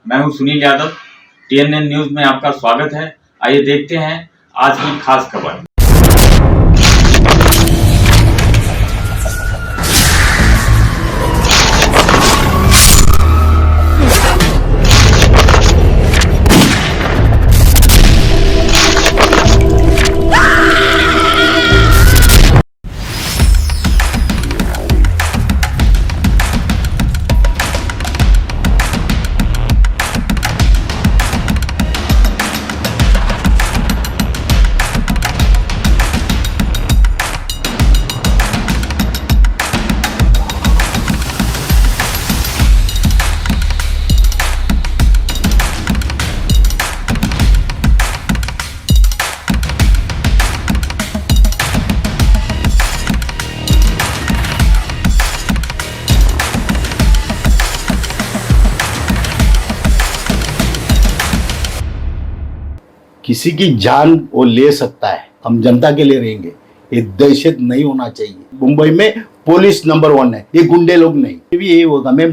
मैं हूं Sunil Yadav. TNN news में आपका स्वागत है। आइए देखते हैं आज की खास खबर। किसी की जान वो ले सकता है, हम जनता के लिए रहेंगे। ये दहशत नहीं होना चाहिए। मुंबई में पुलिस नंबर 1 है, ये गुंडे लोग नहीं। भी यही होगा, मेरी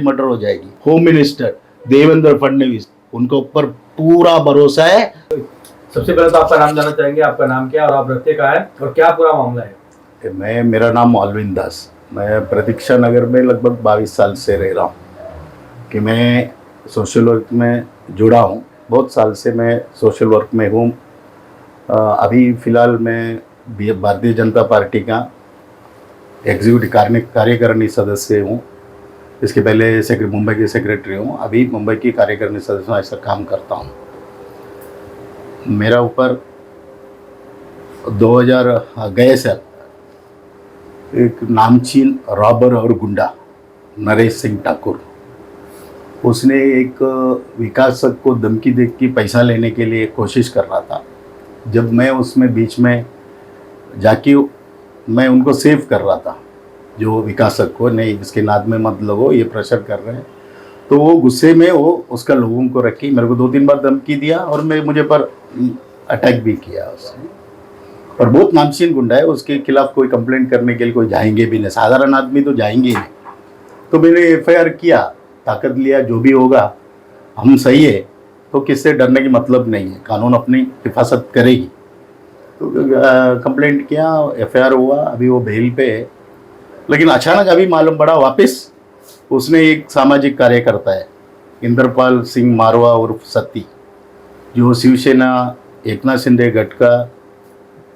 मर्डर हो जाएगी। होम मिनिस्टर देवेंद्र फडणवीस, उनके ऊपर पूरा भरोसा है। सबसे पहले तो आपका नाम जानना चाहेंगे, आपका नाम क्या और आप रहते कहाँ है और क्या पूरा मामला है? मेरा नाम अरविंद दास, मैं प्रतीक्षा नगर में लगभग 22 साल से रह रहा हूँ। कि मैं सोशल वर्क में जुड़ा हूँ, बहुत साल से मैं सोशल वर्क में हूँ। अभी फ़िलहाल मैं भारतीय जनता पार्टी का एग्जीक्यूटिव कार्यकारिणी सदस्य हूँ। इसके पहले मुंबई के सेक्रेटरी हूँ, अभी मुंबई की कार्यकारिणी सदस्य हूँ, ऐसा काम करता हूँ। मेरा ऊपर 2000 गए साल एक नामचीन रॉबर और गुंडा नरेश सिंह ठाकुर, उसने एक विकासक को धमकी दे के पैसा लेने के लिए कोशिश कर रहा था। जब मैं उसमें बीच में जाके मैं उनको सेव कर रहा था, जो विकासक को, नहीं इसके नाद में मत लगो, ये प्रेशर कर रहे हैं, तो वो गुस्से में वो उसका लोगों को रखी, मेरे को 2-3 बार धमकी दिया और मुझे पर अटैक भी किया उसने। और बहुत नामचीन गुंडा है, उसके खिलाफ कोई कंप्लेंट करने के लिए कोई जाएंगे भी नहीं, साधारण आदमी तो जाएंगे ही नहीं। तो मैंने FIR किया, ताकत लिया, जो भी होगा हम सही है, तो किससे डरने की मतलब नहीं है, कानून अपनी हिफाजत करेगी। तो कंप्लेंट किया, FIR हुआ, अभी वो बेल पे है। लेकिन अचानक अभी मालूम पड़ा वापस उसने एक सामाजिक कार्यकर्ता है इंद्रपाल सिंह मारवा उर्फ सत्ती, जो शिवसेना एकनाथ शिंदे गट का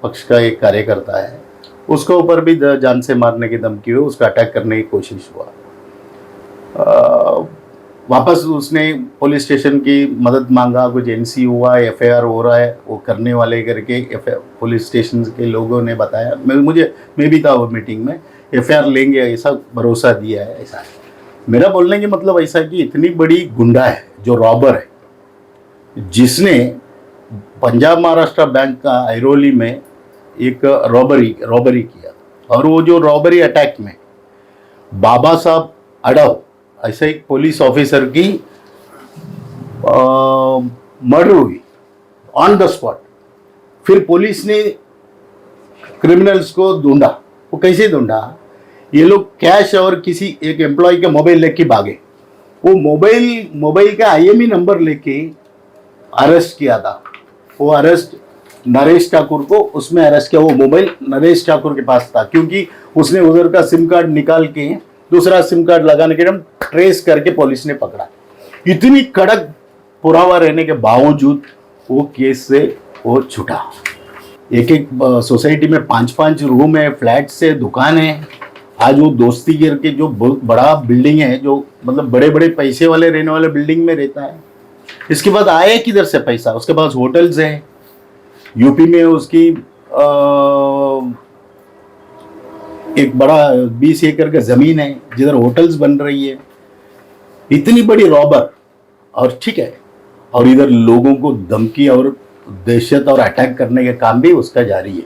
पक्ष का एक कार्यकर्ता है, उसके ऊपर भी जान से मारने की धमकी हुई, उसका अटैक करने की कोशिश हुआ। वापस उसने पुलिस स्टेशन की मदद मांगा, कुछ NC हुआ, FIR हो रहा है, वो करने वाले करके पुलिस स्टेशन के लोगों ने बताया, मैं भी था वो मीटिंग में, FIR लेंगे ऐसा भरोसा दिया है। ऐसा मेरा बोलने के मतलब ऐसा कि इतनी बड़ी गुंडा है जो रॉबर है, जिसने पंजाब महाराष्ट्र बैंक का ऐरोली में एक रॉबरी किया, और वो जो रॉबरी अटैक में बाबा साहब अडव ऐसे एक पुलिस ऑफिसर की मर्डर हुई ऑन द स्पॉट। फिर पुलिस ने क्रिमिनल्स को ढूंढा। वो कैसे ढूंढा? ये लोग कैश और किसी एक एम्प्लॉय का मोबाइल लेके भागे। वो मोबाइल का IME नंबर लेके अरेस्ट किया था। वो अरेस्ट नरेश ठाकुर को उसमें अरेस्ट किया। वो मोबाइल नरेश ठाकुर के पास था, क्योंकि उसने उधर का सिम कार्ड निकाल के दूसरा सिम कार्ड लगाने के टाइम ट्रेस करके पुलिस ने पकड़ा। इतनी कड़क पुरावा रहने के बावजूद वो केस से वो छूटा। एक सोसाइटी में 5-5 रूम है, फ्लैट से दुकान है। आज वो दोस्ती गिर के जो बहुत बड़ा बिल्डिंग है, जो मतलब बड़े बड़े पैसे वाले रहने वाले बिल्डिंग में रहता है। इसके बाद आया किधर से पैसा? उसके पास होटल्स है, यूपी में उसकी एक बड़ा 20 एकड़ का जमीन है जिधर होटल्स बन रही है। इतनी बड़ी रॉबर, और ठीक है, और इधर लोगों को धमकी और दहशत और अटैक करने का काम भी उसका जारी है।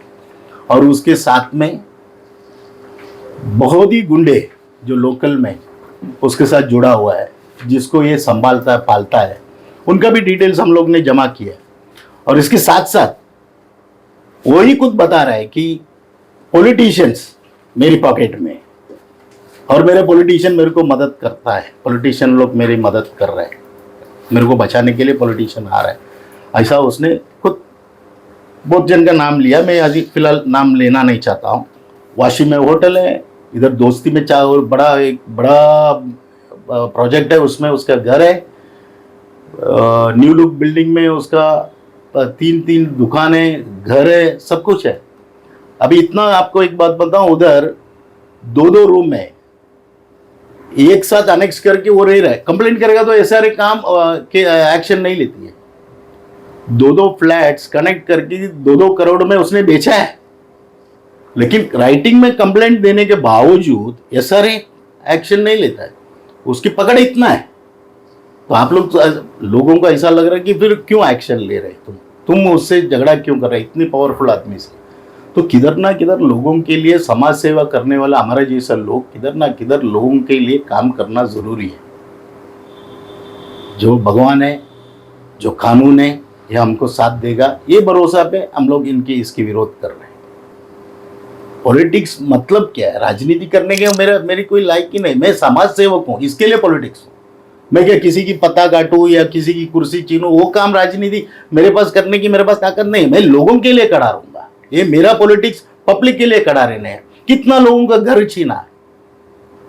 और उसके साथ में बहुत ही गुंडे जो लोकल में उसके साथ जुड़ा हुआ है, जिसको ये संभालता है, पालता है, उनका भी डिटेल्स हम लोग ने जमा किया। और इसके साथ साथ वही खुद बता रहा है कि पॉलिटिशियंस मेरी पॉकेट में, और मेरे पॉलिटिशियन मेरे को मदद करता है, पॉलिटिशियन लोग मेरी मदद कर रहे हैं। मेरे को बचाने के लिए पॉलिटिशियन आ रहा है, ऐसा उसने खुद बहुत जन का नाम लिया। मैं अभी फिलहाल नाम लेना नहीं चाहता हूँ। वाशी में होटल है, इधर दोस्ती में और एक बड़ा प्रोजेक्ट है, उसमें उसका घर है, न्यू लुक बिल्डिंग में उसका 3 दुकानें, घर है, सब कुछ है। अभी इतना आपको एक बात बताऊं, उधर 2 रूम है, एक साथ अनेक्स करके वो रह रहा है। कंप्लेंट करेगा तो एसआरए काम के एक्शन नहीं लेती है। 2 फ्लैट्स कनेक्ट करके 2 करोड़ में उसने बेचा है, लेकिन राइटिंग में कंप्लेंट देने के बावजूद एसआरए एक्शन नहीं लेता है। उसकी पकड़ इतना है, तो आप लोगों को ऐसा लग रहा है कि फिर क्यों एक्शन ले रहे तुम उससे झगड़ा क्यों कर रहे, इतनी पावरफुल आदमी से। तो किधर ना किधर लोगों के लिए समाज सेवा करने वाला हमारा जैसा लोग किधर ना किधर लोगों के लिए काम करना जरूरी है। जो भगवान है, जो कानून है, ये हमको साथ देगा, ये भरोसा पे हम लोग इसकी विरोध कर रहे हैं। पॉलिटिक्स मतलब क्या है? राजनीति करने के मेरी कोई लायक ही नहीं। मैं समाज सेवक हूँ, इसके लिए पॉलिटिक्स हूँ। मैं क्या किसी की पत्ता काटूं या किसी की कुर्सी छीनूं, वो काम राजनीति मेरे पास करने की मेरे पास ताकत नहीं। मैं लोगों के लिए खड़ा रहूंगा। ये मेरा पॉलिटिक्स पब्लिक के लिए खड़ा रहने है। कितना लोगों का घर छीना है,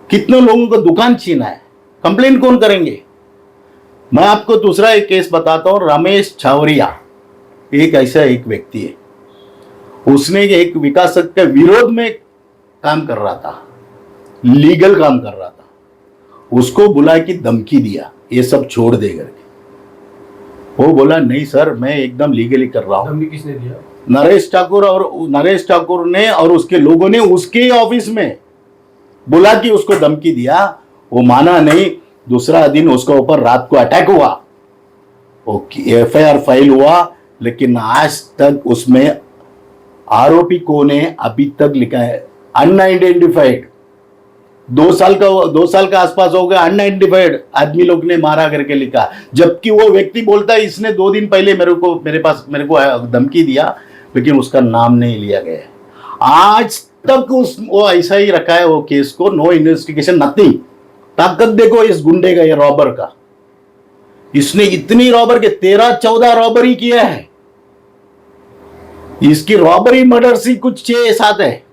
कितने लोगों का दुकान छीना है, कंप्लेंट कौन करेंगे? मैं आपको दूसरा एक केस बताता हूं। रमेश छावरिया एक ऐसा एक व्यक्ति है, उसने एक विकासक के विरोध में काम कर रहा था, लीगल काम कर रहा था। उसको बुला के धमकी दिया, ये सब छोड़ दे करके। वो बोला नहीं सर, मैं एकदम लीगली कर रहा हूं। धमकी किसने दिया? नरेश ठाकुर ने और उसके लोगों ने उसके ऑफिस में बुला के उसको धमकी दिया। वो माना नहीं। दूसरा दिन उसके ऊपर रात को अटैक हुआ, एफआईआर फाइल हुआ, लेकिन आज तक उसमें आरोपी कौन है अभी तक लिखा है अनआइडेंटिफाइड। 2 साल का आसपास हो गया, अनआइडेंटिफाइड आदमी लोग ने मारा करके लिखा। जबकि वो व्यक्ति बोलता है इसने 2 दिन पहले मेरे को धमकी दिया, लेकिन उसका नाम नहीं लिया गया। आज तक वो ऐसा ही रखा है वो केस को, नो इन्वेस्टिगेशन, नथिंग। ताकत देखो इस गुंडे का, ये रॉबर का। इसने इतनी रॉबर के 13-14 रॉबरी किया है। इसकी रॉबरी मर्डर से कुछ 6-7 है,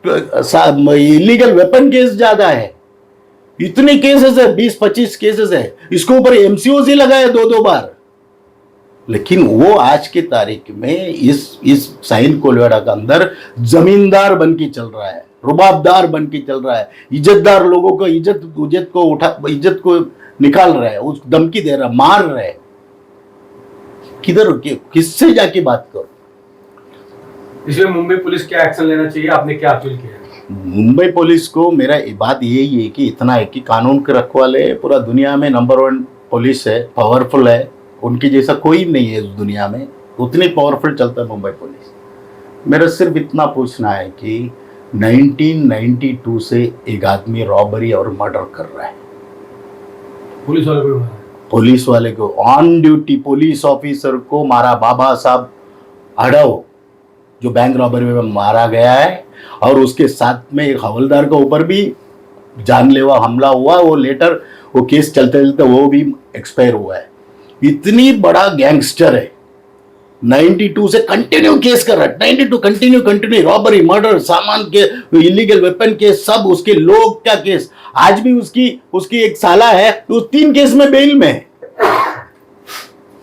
इलीगल वेपन केस ज्यादा है। इतने केसेस है, 20-25 केसेस है। इसको ऊपर एमसीओ से लगाया 2 बार। लेकिन वो आज की तारीख में इस साइन कोलवाड़ा के अंदर जमींदार बन के चल रहा है, रुबाबदार बन के चल रहा है, इज्जतदार लोगों को इज्जत को निकाल रहा है, उस धमकी दे रहा है, मार रहा है। किससे जाके बात करो? इसलिए मुंबई पुलिस क्या एक्शन लेना चाहिए, आपने क्या अपील किया है? मुंबई पुलिस को मेरा बात यही है कि इतना है कि कानून के रखवाले पूरा दुनिया में नंबर 1 पुलिस है, पावरफुल है। उनकी जैसा कोई नहीं है इस दुनिया में, उतनी पावरफुल चलता है मुंबई पुलिस। मेरा सिर्फ इतना पूछना है कि 1992 से एक आदमी रॉबरी और मर्डर कर रहा है। पुलिस वाले को ऑन ड्यूटी पुलिस ऑफिसर को मारा। बाबा साहब अडव जो बैंक रॉबरी में मारा गया है, और उसके साथ में एक हवलदार के ऊपर भी जानलेवा हमला हुआ। वो लेटर वो केस चलते चलते वो भी एक्सपायर हुआ है। इतनी बड़ा गैंगस्टर है, 92 से कंटिन्यू केस कर रहा है। 92 कंटिन्यू रॉबरी, मर्डर, सामान के इलीगल वेपन केस, सब उसके लोग का केस। आज भी उसकी एक साला है, तो 3 केस में बेल में है।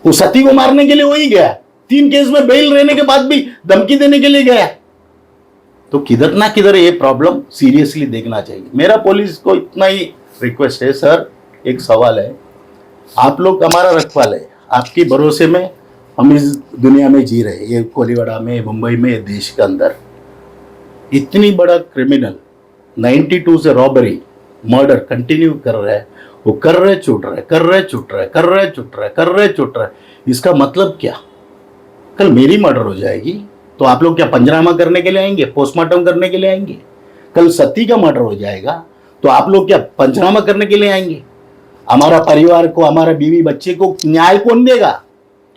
वो सती को मारने के लिए वही गया, 3 केस में बेल रहने के बाद भी धमकी देने के लिए गया। तो किधर ना किधर ये प्रॉब्लम सीरियसली देखना चाहिए। मेरा पुलिस को इतना ही रिक्वेस्ट है सर, एक सवाल है, आप लोग हमारा रखवाले, आपके भरोसे में हम इस दुनिया में जी रहे हैं, ये कोलीवाड़ा में, मुंबई में, देश के अंदर। इतनी बड़ा क्रिमिनल 92 से रॉबरी मर्डर कंटिन्यू कर रहा है। वो कर रहे छूट रहे। इसका मतलब क्या? कल मेरी मर्डर हो जाएगी तो आप लोग क्या पंचनामा करने के लिए आएंगे, पोस्टमार्टम करने के लिए आएंगे? कल सती का मर्डर हो जाएगा तो आप लोग क्या पंचनामा करने के लिए आएंगे? हमारा परिवार को, हमारा बीवी बच्चे को न्याय कौन देगा?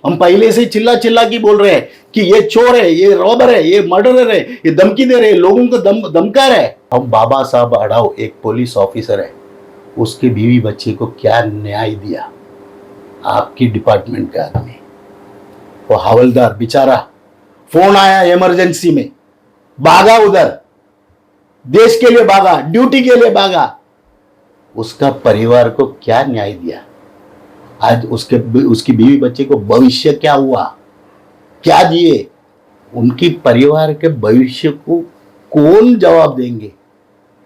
हम पहले से चिल्ला के बोल रहे हैं कि ये चोर है, ये रॉबर है, ये मर्डरर है, ये धमकी दे रहे हैं, लोगों को धमका रहे हैं। हम बाबा साहब अडाव एक पुलिस ऑफिसर है, उसके बीवी बच्चे को क्या न्याय दिया? आपकी डिपार्टमेंट का आदमी, वो हवलदार बेचारा, फोन आया इमरजेंसी में, भागा उधर, देश के लिए भागा, ड्यूटी के लिए भागा। उसका परिवार को क्या न्याय दिया? आज उसकी बीवी बच्चे को भविष्य क्या हुआ, क्या दिए? उनकी परिवार के भविष्य को कौन जवाब देंगे?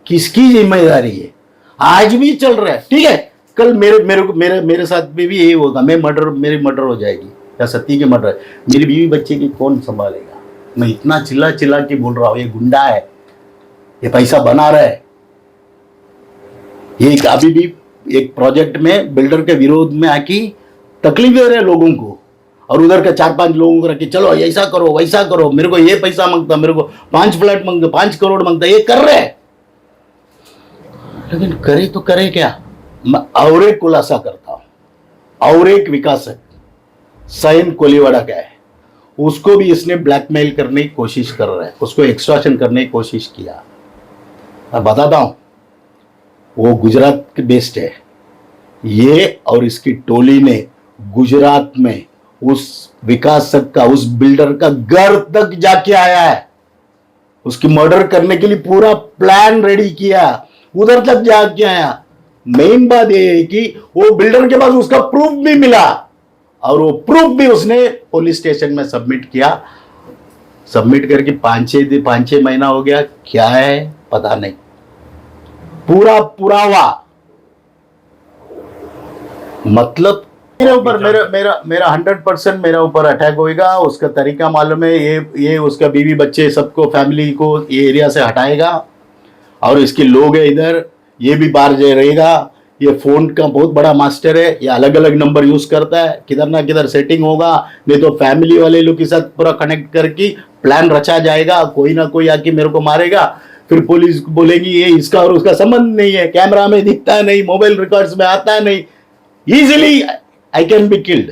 किसकी जिम्मेदारी है? आज भी चल रहा है, ठीक है, कल मेरे साथ में भी यही होगा, मेरी मर्डर हो जाएगी या सती की मर्डर, मेरी बीवी बच्चे की कौन संभालेगा? मैं इतना चिल्ला चिल्ला के बोल रहा हूं, ये गुंडा है, ये पैसा बना रहा है, ये अभी भी एक प्रोजेक्ट में बिल्डर के विरोध में आके तकलीफ दे रहे हैं लोगों को, और उधर के 4-5 लोगों को रखे, चलो ऐसा करो वैसा करो, मेरे को ये पैसा मांगता, मेरे को 5 फ्लैट मांगता, 5 करोड़ मांगता, ये कर रहे हैं। लेकिन करे तो करे क्या? मैं और एक खुलासा करता हूं, और एक विकासक सैन कोलीवाड़ा का है, उसको भी इसने ब्लैकमेल करने की कोशिश कर रहा है, उसको एक्सटॉर्शन करने की कोशिश किया। मैं बताता हूं, वो गुजरात के बेस्ड है, ये और इसकी टोली ने गुजरात में उस विकासक का, उस बिल्डर का घर तक जाके आया है, उसकी मर्डर करने के लिए पूरा प्लान रेडी किया, उधर तक जाके आया। मेन बात यह है कि वो बिल्डर के पास उसका प्रूफ भी मिला, और वो प्रूफ भी उसने पुलिस स्टेशन में सबमिट किया। सबमिट करके 5-6 महीना हो गया, क्या है पता नहीं, पूरा पुरावा, मतलब मेरे ऊपर मेरा 100% मेरे ऊपर अटैक होएगा। उसका तरीका मालूम है, ये उसका बीवी बच्चे सबको, फैमिली को ये एरिया से हटाएगा, और इसके लोग है इधर, ये भी बाहर रहेगा। ये फोन का बहुत बड़ा मास्टर है, ये अलग अलग नंबर यूज करता है, किधर ना किधर सेटिंग होगा, नहीं तो फैमिली वाले लोग के साथ पूरा कनेक्ट करके प्लान रचा जाएगा, कोई ना कोई आके मेरे को मारेगा, फिर पुलिस बोलेगी ये इसका और उसका संबंध नहीं है, कैमरा में दिखता नहीं, मोबाइल रिकॉर्ड्स में आता नहीं, easily I can be killed,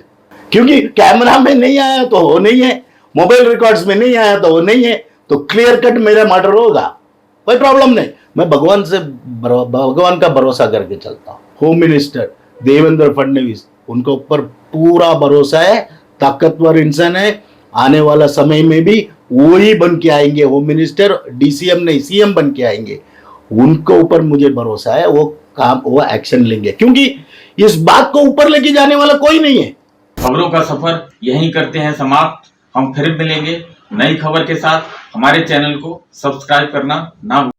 क्योंकि कैमरा में नहीं आया तो वो नहीं है, मोबाइल रिकॉर्ड्स में नहीं आया तो वो नहीं है, तो क्लियर कट मेरा मर्डर होगा, कोई प्रॉब्लम नहीं। मैं भगवान का भरोसा करके चलता हूं। होम मिनिस्टर देवेंद्र फडणवीस, उनके ऊपर पूरा भरोसा है, ताकतवर इंसान है, आने वाला समय में भी वही बन के आएंगे, होम मिनिस्टर, डीसीएम नहीं सीएम बन के आएंगे, उनके ऊपर मुझे भरोसा है, वो एक्शन लेंगे, क्योंकि इस बात को ऊपर लेके जाने वाला कोई नहीं है। खबरों का सफर यहीं करते हैं समाप्त। हम फिर मिलेंगे नई खबर के साथ। हमारे चैनल को सब्सक्राइब करना ना